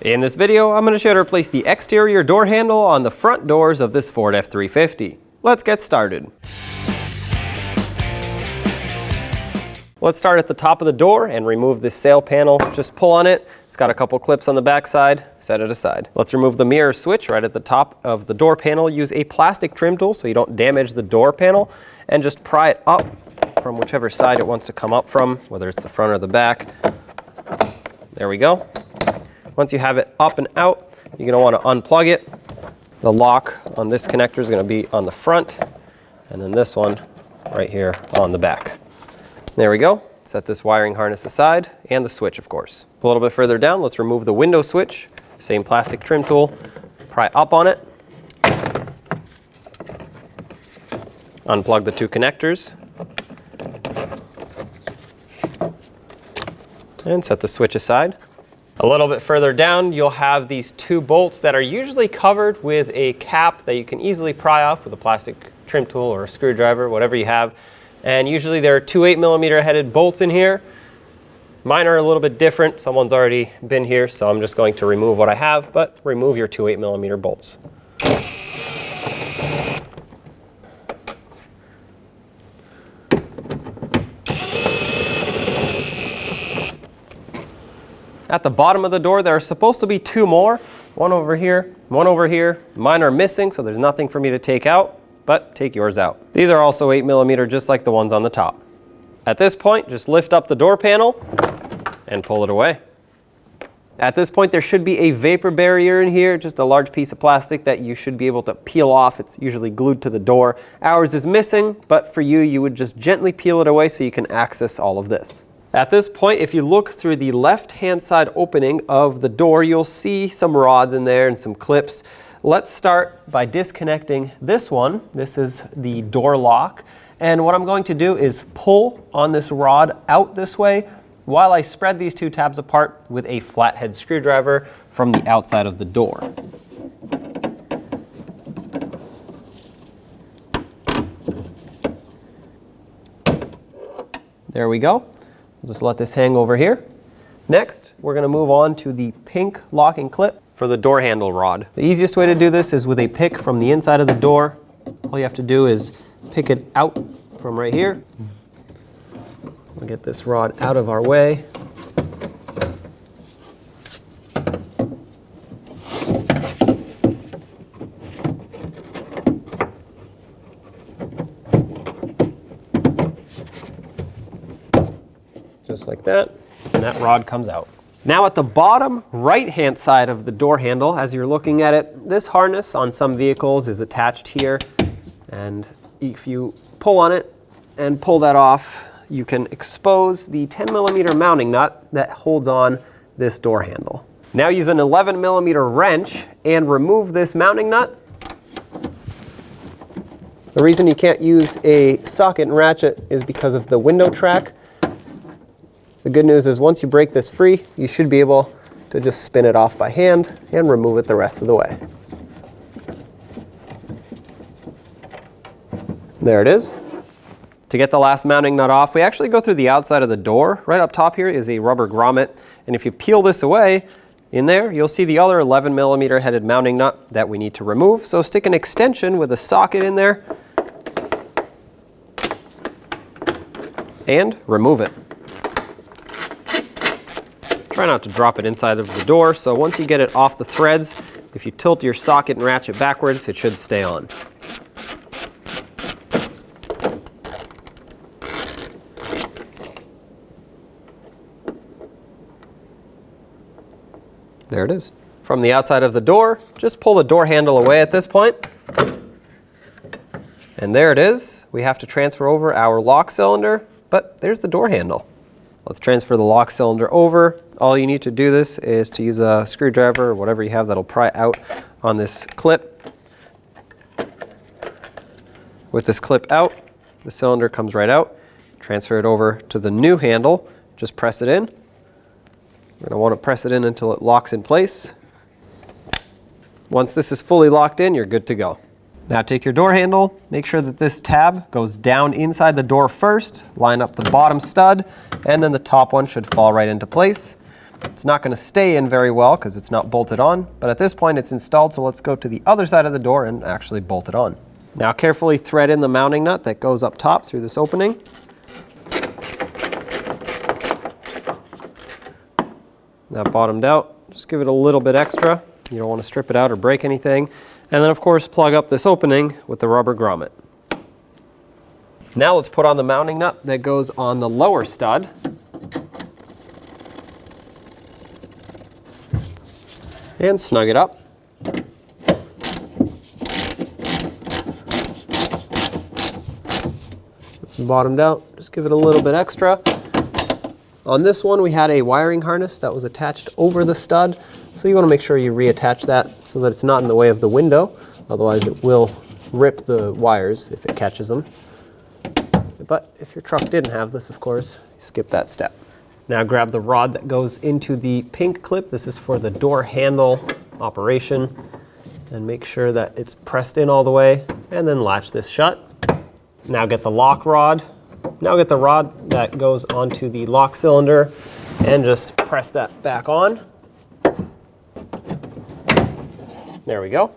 In this video, I'm going to show you how to replace the exterior door handle on the front doors of this Ford F-350. Let's get started. Let's start at the top of the door and remove this sail panel. Just pull on it. It's got a couple clips on the back side. Set it aside. Let's remove the mirror switch right at the top of the door panel. Use a plastic trim tool so you don't damage the door panel, and just pry it up from whichever side it wants to come up from, whether it's the front or the back. There we go. Once you have it up and out, you're going to want to unplug it. The lock on this connector is going to be on the front, and then this one right here on the back. There we go. Set this wiring harness aside, and the switch, of course. A little bit further down, let's remove the window switch. Same plastic trim tool. Pry up on it. Unplug the two connectors. And set the switch aside. A little bit further down, you'll have these two bolts that are usually covered with a cap that you can easily pry off with a plastic trim tool or a screwdriver, whatever you have. And usually there are two 8mm headed bolts in here. Mine are a little bit different. Someone's already been here, so I'm just going to remove what I have, but remove your two 8mm bolts. At the bottom of the door, there are supposed to be two more. One over here, one over here. Mine are missing, so there's nothing for me to take out, but take yours out. These are also 8mm, just like the ones on the top. At this point, just lift up the door panel and pull it away. At this point, there should be a vapor barrier in here, just a large piece of plastic that you should be able to peel off. It's usually glued to the door. Ours is missing, but for you, you would just gently peel it away so you can access all of this. At this point, if you look through the left-hand side opening of the door, you'll see some rods in there and some clips. Let's start by disconnecting this one. This is the door lock. And what I'm going to do is pull on this rod out this way while I spread these two tabs apart with a flathead screwdriver from the outside of the door. There we go. Just let this hang over here. Next, we're going to move on to the pink locking clip for the door handle rod. The easiest way to do this is with a pick from the inside of the door. All you have to do is pick it out from right here. We'll get this rod out of our way. Just like that, and that rod comes out. Now at the bottom right-hand side of the door handle, as you're looking at it, this harness on some vehicles is attached here, and if you pull on it and pull that off, you can expose the 10mm mounting nut that holds on this door handle. Now use an 11mm wrench and remove this mounting nut. The reason you can't use a socket and ratchet is because of the window track. The good news is once you break this free, you should be able to just spin it off by hand and remove it the rest of the way. There it is. To get the last mounting nut off, we actually go through the outside of the door. Right up top here is a rubber grommet, and if you peel this away, in there you'll see the other 11mm headed mounting nut that we need to remove. So stick an extension with a socket in there and remove it. Try not to drop it inside of the door, so once you get it off the threads, if you tilt your socket and ratchet backwards, it should stay on. There it is. From the outside of the door, just pull the door handle away at this point. And there it is. We have to transfer over our lock cylinder, but there's the door handle. Let's transfer the lock cylinder over. All you need to do this is to use a screwdriver or whatever you have that'll pry out on this clip. With this clip out, the cylinder comes right out. Transfer it over to the new handle. Just press it in. You're going to want to press it in until it locks in place. Once this is fully locked in, you're good to go. Now take your door handle, make sure that this tab goes down inside the door first, line up the bottom stud, and then the top one should fall right into place. It's not going to stay in very well because it's not bolted on, but at this point it's installed, so let's go to the other side of the door and actually bolt it on. Now carefully thread in the mounting nut that goes up top through this opening. That bottomed out, just give it a little bit extra. You don't want to strip it out or break anything. And then of course plug up this opening with the rubber grommet. Now let's put on the mounting nut that goes on the lower stud. And snug it up. It's bottomed out, just give it a little bit extra. On this one we had a wiring harness that was attached over the stud, so you want to make sure you reattach that so that it's not in the way of the window, otherwise it will rip the wires if it catches them. But if your truck didn't have this, of course, skip that step. Now grab the rod that goes into the pink clip. This is for the door handle operation. And make sure that it's pressed in all the way, and then latch this shut. Now get the lock rod. Now get the rod that goes onto the lock cylinder and just press that back on. There we go.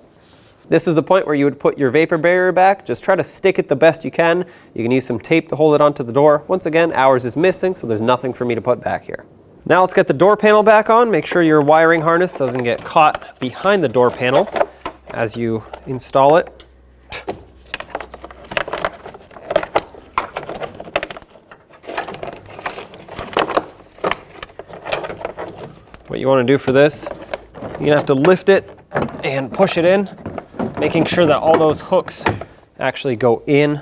This is the point where you would put your vapor barrier back. Just try to stick it the best you can. You can use some tape to hold it onto the door. Once again, ours is missing, so there's nothing for me to put back here. Now let's get the door panel back on. Make sure your wiring harness doesn't get caught behind the door panel as you install it. What you want to do for this, you're going to have to lift it and push it in, making sure that all those hooks actually go in.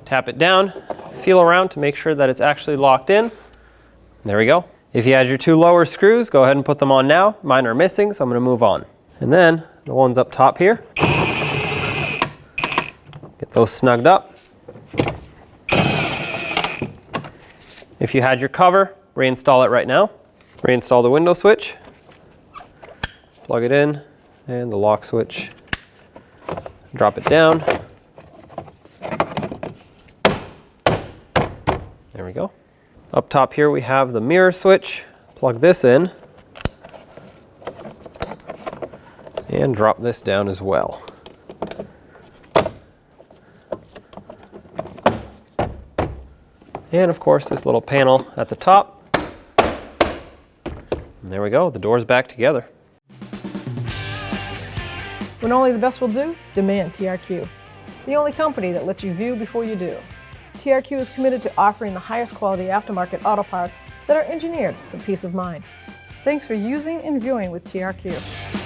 Tap it down, feel around to make sure that it's actually locked in. There we go. If you had your two lower screws, go ahead and put them on now. Mine are missing, so I'm going to move on. And then the ones up top here, get those snugged up. If you had your cover, reinstall it right now. Reinstall the window switch, plug it in, and the lock switch. Drop it down. There we go. Up top here we have the mirror switch. Plug this in and drop this down as well. And of course this little panel at the top. And there we go, the door's back together. When only the best will do, demand TRQ. The only company that lets you view before you do. TRQ is committed to offering the highest quality aftermarket auto parts that are engineered for peace of mind. Thanks for using and viewing with TRQ.